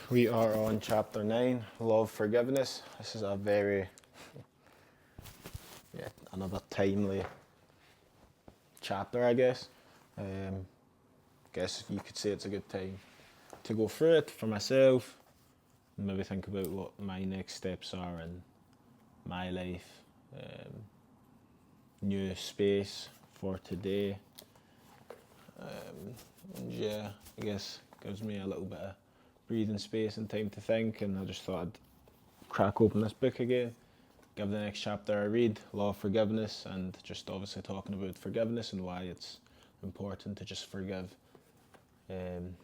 We are on chapter 9, Love Forgiveness. This is a very, another timely chapter, I guess. Guess you could say it's a good time to go through it for myself, and maybe think about what my next steps are in my life, new space for today. And yeah, I guess gives me a little bit of breathing space and time to think, and I just thought I'd crack open this book again, give the next chapter a read, Law of Forgiveness, and just obviously talking about forgiveness and why it's important to just forgive. And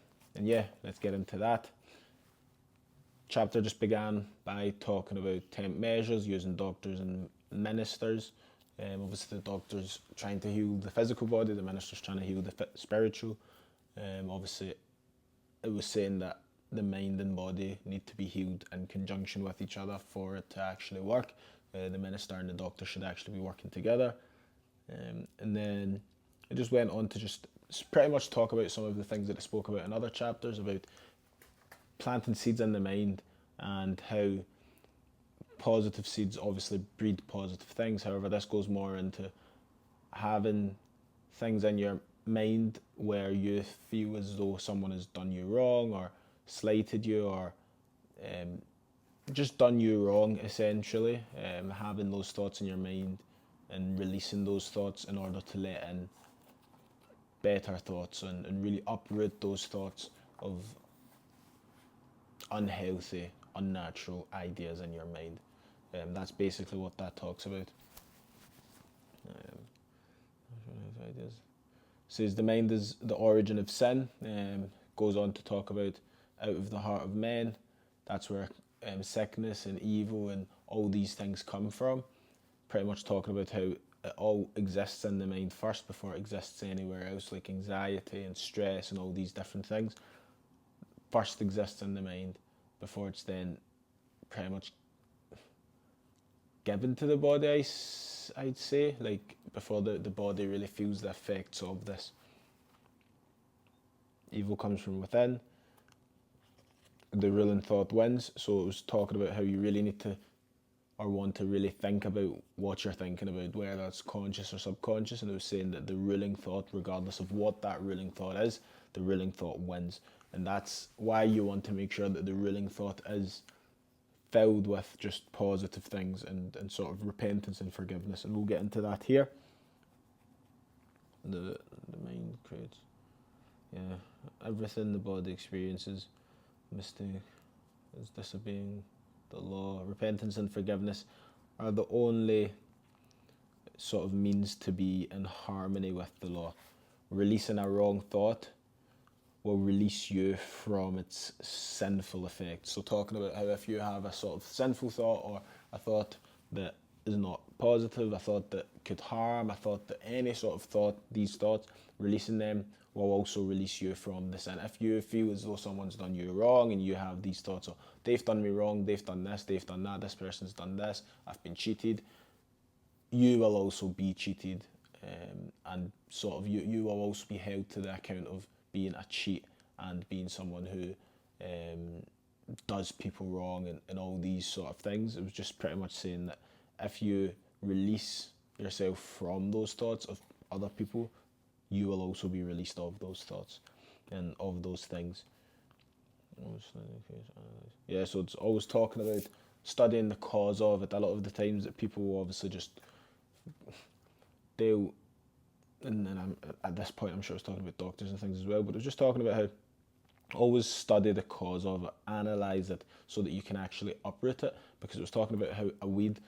yeah, let's get into that. Chapter just began by talking about temp measures using doctors and ministers. Obviously the doctors trying to heal the physical body, the ministers trying to heal the spiritual. Obviously it was saying that the mind and body need to be healed in conjunction with each other for it to actually work. The minister and the doctor should actually be working together. And then it just went on to just pretty much talk about some of the things that it spoke about in other chapters, about planting seeds in the mind and how positive seeds obviously breed positive things. However, this goes more into having things in your mind where you feel as though someone has done you wrong or slighted you or just done you wrong, essentially. Having those thoughts in your mind and releasing those thoughts in order to let in better thoughts and really uproot those thoughts of unhealthy, unnatural ideas in your mind. That's basically what that talks about. Ideas. Says the mind is the origin of sin. Goes on to talk about out of the heart of men. That's where sickness and evil and all these things come from. Pretty much talking about how it all exists in the mind first before it exists anywhere else, like anxiety and stress and all these different things. First exists in the mind before it's then pretty much given to the body, I'd say, like before the body really feels the effects of this. Evil comes from within. The ruling thought wins. So it was talking about how you really need to or want to really think about what you're thinking about, whether it's conscious or subconscious. And it was saying that the ruling thought, regardless of what that ruling thought is, the ruling thought wins. And that's why you want to make sure that the ruling thought is filled with just positive things and sort of repentance and forgiveness. And we'll get into that here. The mind creates, everything the body experiences. Mistake is disobeying the law. Repentance and forgiveness are the only sort of means to be in harmony with the law. Releasing a wrong thought will release you from its sinful effects. So talking about how if you have a sort of sinful thought or a thought that is not positive, a thought that could harm, a thought that any sort of thought, these thoughts, releasing them will also release you from the sin. If you feel as though someone's done you wrong and you have these thoughts of, they've done me wrong, they've done this, they've done that, this person's done this, I've been cheated, you will also be cheated, and sort of you will also be held to the account of being a cheat and being someone who does people wrong and all these sort of things. It was just pretty much saying that if you release yourself from those thoughts of other people, you will also be released of those thoughts and of those things. Yeah, so it's always talking about studying the cause of it. A lot of the times that people will obviously just, they'll, and at this point I'm sure it's talking about doctors and things as well, but it was just talking about how always study the cause of it, analyse it so that you can actually uproot it, because it was talking about how a weed,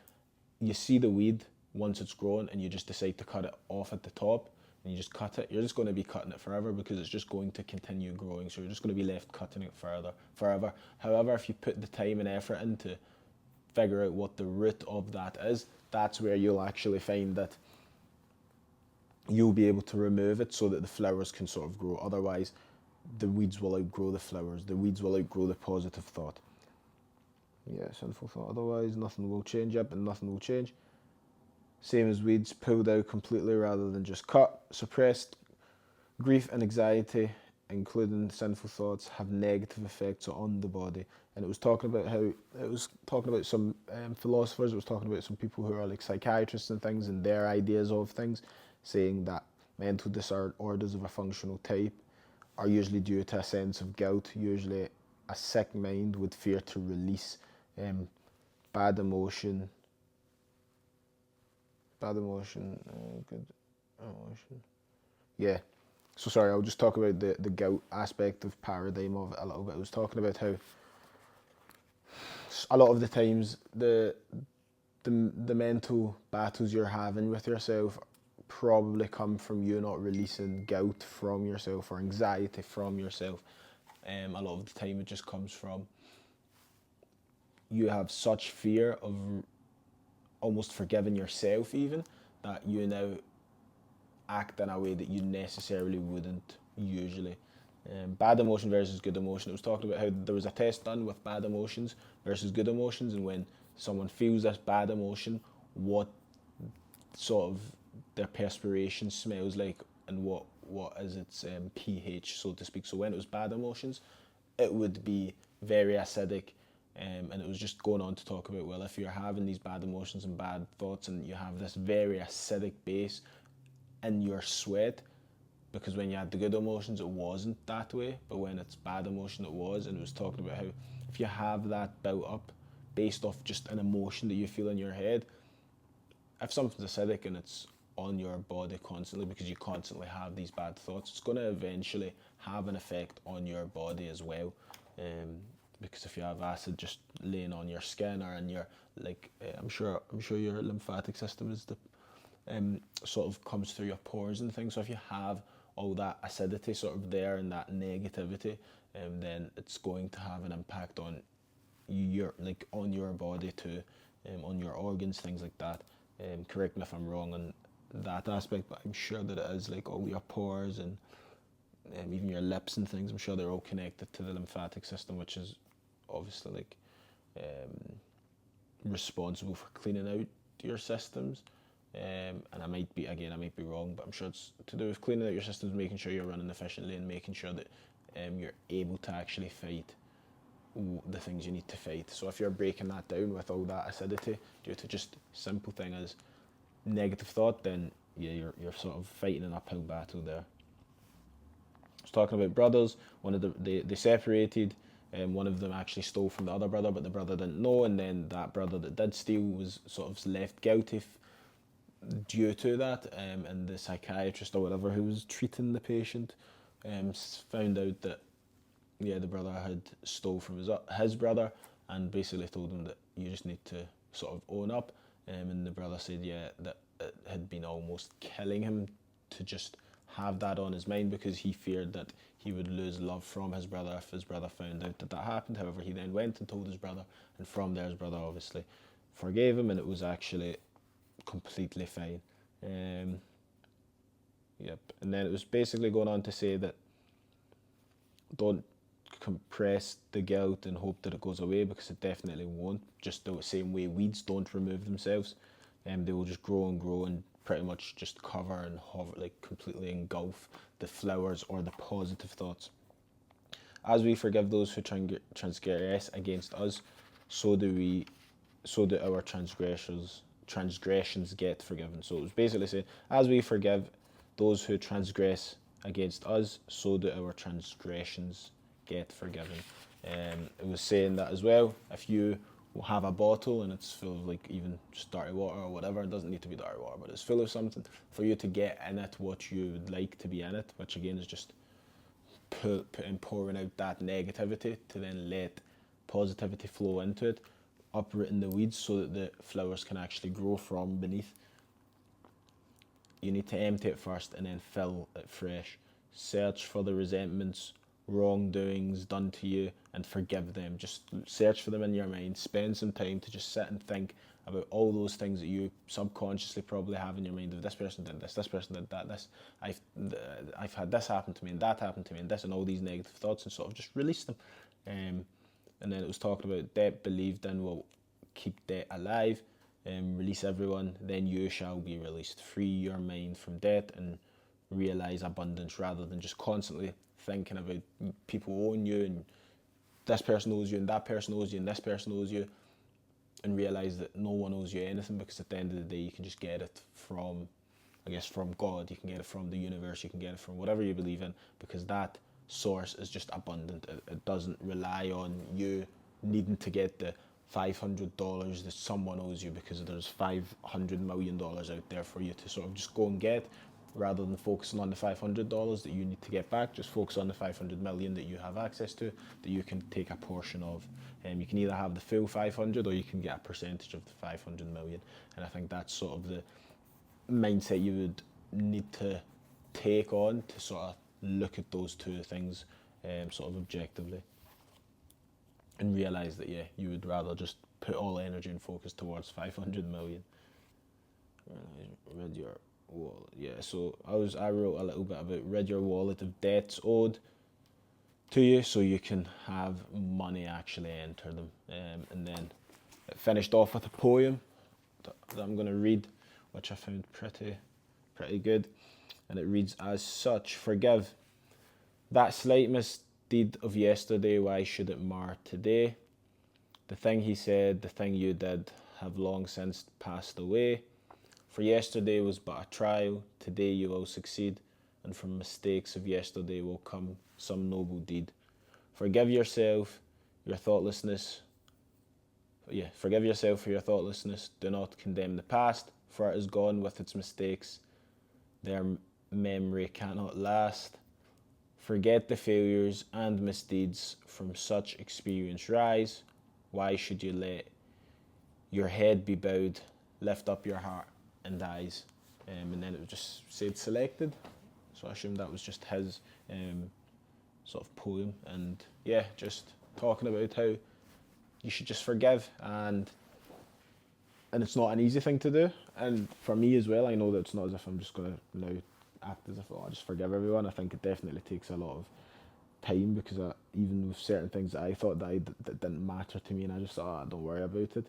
you see the weed once it's grown and you just decide to cut it off at the top and you just cut it, you're just going to be cutting it forever because it's just going to continue growing, so you're just going to be left cutting it forever. However, if you put the time and effort into figure out what the root of that is, that's where you'll actually find that you'll be able to remove it so that the flowers can sort of grow. Otherwise, the weeds will outgrow the flowers. The weeds will outgrow the positive thought. Yeah, sinful thought. Otherwise, nothing will change. Yep, and nothing will change. Same as weeds, pulled out completely rather than just cut. Suppressed grief and anxiety including sinful thoughts, have negative effects on the body. And it was talking about some philosophers. It was talking about some people who are like psychiatrists and things, and their ideas of things, saying that mental disorders of a functional type are usually due to a sense of guilt. Usually, a sick mind would fear to release bad emotion, good emotion. Yeah. So sorry, I'll just talk about the gout aspect of paradigm of it a little bit. I was talking about how a lot of the times the mental battles you're having with yourself probably come from you not releasing guilt from yourself or anxiety from yourself. A lot of the time it just comes from you have such fear of almost forgiving yourself even, that you now act in a way that you necessarily wouldn't usually. Bad emotion versus good emotion. It was talking about how there was a test done with bad emotions versus good emotions, and when someone feels this bad emotion, what sort of their perspiration smells like, and what is its pH, so to speak. So when it was bad emotions, it would be very acidic, and it was just going on to talk about, well, if you're having these bad emotions and bad thoughts and you have this very acidic base in your sweat, because when you had the good emotions it wasn't that way, but when it's bad emotion it was. And it was talking about how if you have that built up based off just an emotion that you feel in your head, if something's acidic and it's on your body constantly because you constantly have these bad thoughts, it's going to eventually have an effect on your body as well. Because if you have acid just laying on your skin or in your, like, I'm sure your lymphatic system is the sort of comes through your pores and things. So if you have all that acidity sort of there and that negativity, then it's going to have an impact on on your body too, on your organs, things like that. Correct me if I'm wrong on that aspect, but I'm sure that it is, like all your pores and even your lips and things. I'm sure they're all connected to the lymphatic system, which is obviously like responsible for cleaning out your systems. And I might be wrong, but I'm sure it's to do with cleaning out your systems, making sure you're running efficiently, and making sure that you're able to actually fight the things you need to fight. So if you're breaking that down with all that acidity due to just simple thing as negative thought, then yeah, you're sort of fighting an uphill battle there. I was talking about brothers. One of they separated, and one of them actually stole from the other brother, but the brother didn't know, and then that brother that did steal was sort of left guilty due to that, and the psychiatrist or whatever who was treating the patient found out that the brother had stole from his brother, and basically told him that you just need to sort of own up, and the brother said that it had been almost killing him to just have that on his mind, because he feared that he would lose love from his brother if his brother found out that happened. However, he then went and told his brother, and from there his brother obviously forgave him, and it was actually completely fine. Yep. And then it was basically going on to say that don't compress the guilt and hope that it goes away, because it definitely won't. Just the same way weeds don't remove themselves, they will just grow and grow and pretty much just cover and hover, like completely engulf the flowers or the positive thoughts. As we forgive those who transgress against us, so do our transgressions get forgiven. So it was basically saying, as we forgive those who transgress against us, so do our transgressions get forgiven. It was saying that as well, if you have a bottle and it's full of like even just dirty water or whatever, it doesn't need to be dirty water, but it's full of something, for you to get in it what you would like to be in it, which again is just pouring out that negativity to then let positivity flow into it, uprooting the weeds so that the flowers can actually grow from beneath. You need to empty it first and then fill it fresh. Search for the resentments, wrongdoings done to you, and forgive them. Just search for them in your mind. Spend some time to just sit and think about all those things that you subconsciously probably have in your mind. Of this person did this person did that, this I've had this happen to me and that happened to me and this, and all these negative thoughts, and sort of just release them. And then it was talking about debt believed in will keep debt alive. Release everyone, then you shall be released. Free your mind from debt and realize abundance, rather than just constantly thinking about people owing you, and this person owes you, and that person owes you, and this person owes you, and realise that no one owes you anything, because at the end of the day you can just get it from, I guess, from God, you can get it from the universe, you can get it from whatever you believe in, because that source is just abundant. It doesn't rely on you needing to get the $500 that someone owes you, because there's $500 million out there for you to sort of just go and get, rather than focusing on the $500 that you need to get back. Just focus on the 500 million that you have access to, that you can take a portion of. You can either have the full 500 or you can get a percentage of the 500 million. And I think that's sort of the mindset you would need to take on to sort of look at those two things sort of objectively, and realise that, yeah, you would rather just put all energy and focus towards 500 million. Read your wallet. Yeah, so I wrote a little bit about rid your wallet of debts owed to you, so you can have money actually enter them. And then it finished off with a poem that I'm going to read, which I found pretty good. And it reads as such: forgive that slight misdeed of yesterday, why should it mar today? The thing he said, the thing you did, have long since passed away. For yesterday was but a trial, today you will succeed, and from mistakes of yesterday will come some noble deed. Forgive yourself your thoughtlessness. Forgive yourself for your thoughtlessness. Do not condemn the past, for it is gone with its mistakes. Their memory cannot last. Forget the failures and misdeeds, from such experience rise. Why should you let your head be bowed? Lift up your heart and eyes. And then it just said selected, so I assume that was just his sort of poem. And yeah, just talking about how you should just forgive, and it's not an easy thing to do. And for me as well, I know that it's not as if I'm just going to now act as if, oh, I just forgive everyone. I think it definitely takes a lot of time, because even with certain things that I thought that didn't matter to me, and I just thought, oh, don't worry about it,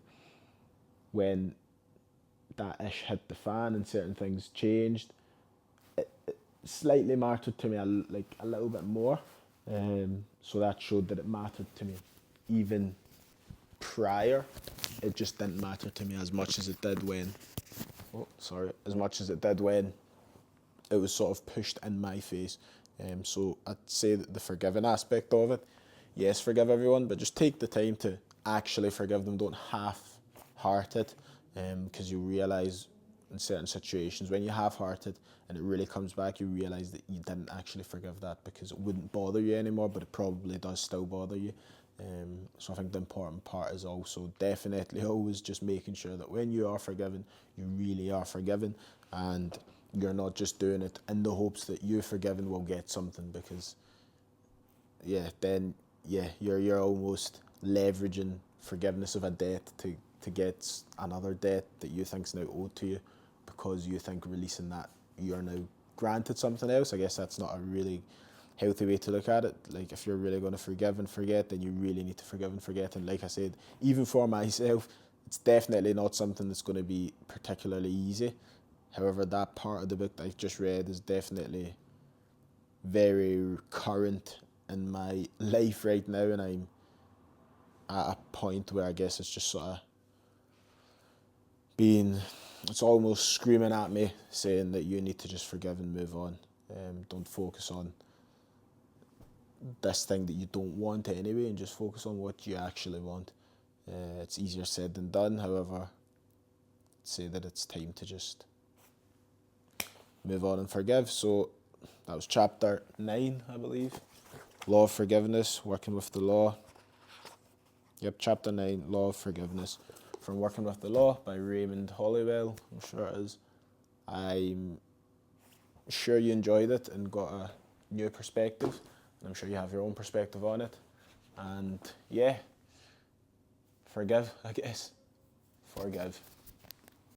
when that ish hit the fan and certain things changed, it slightly mattered to me a little bit more. So that showed that it mattered to me even prior. It just didn't matter to me as much as it did when it was sort of pushed in my face. So I'd say that the forgiving aspect of it, yes, forgive everyone, but just take the time to actually forgive them. Don't half-heart it, because you realise in certain situations when you half-heart it and it really comes back, you realise that you didn't actually forgive that, because it wouldn't bother you anymore, but it probably does still bother you. So I think the important part is also definitely always just making sure that when you are forgiven, you really are forgiven, and you're not just doing it in the hopes that you forgiven will get something, because then you're almost leveraging forgiveness of a debt to get another debt that you think's now owed to you, because you think releasing that you're now granted something else. I guess that's not a really healthy way to look at it. Like, if you're really going to forgive and forget, then you really need to forgive and forget. And like I said, even for myself, it's definitely not something that's going to be particularly easy. However, that part of the book that I've just read is definitely very current in my life right now, and I'm at a point where I guess it's just sort of it's almost screaming at me, saying that you need to just forgive and move on. Don't focus on this thing that you don't want anyway, and just focus on what you actually want. It's easier said than done. However, I'd say that it's time to just move on and forgive. So that was chapter 9, I believe. Law of Forgiveness, Working with the Law. Yep, chapter 9, Law of Forgiveness, from Working with the Law by Raymond Hollywell. I'm sure it is. I'm sure you enjoyed it and got a new perspective. And I'm sure you have your own perspective on it. And yeah, forgive, I guess. Forgive.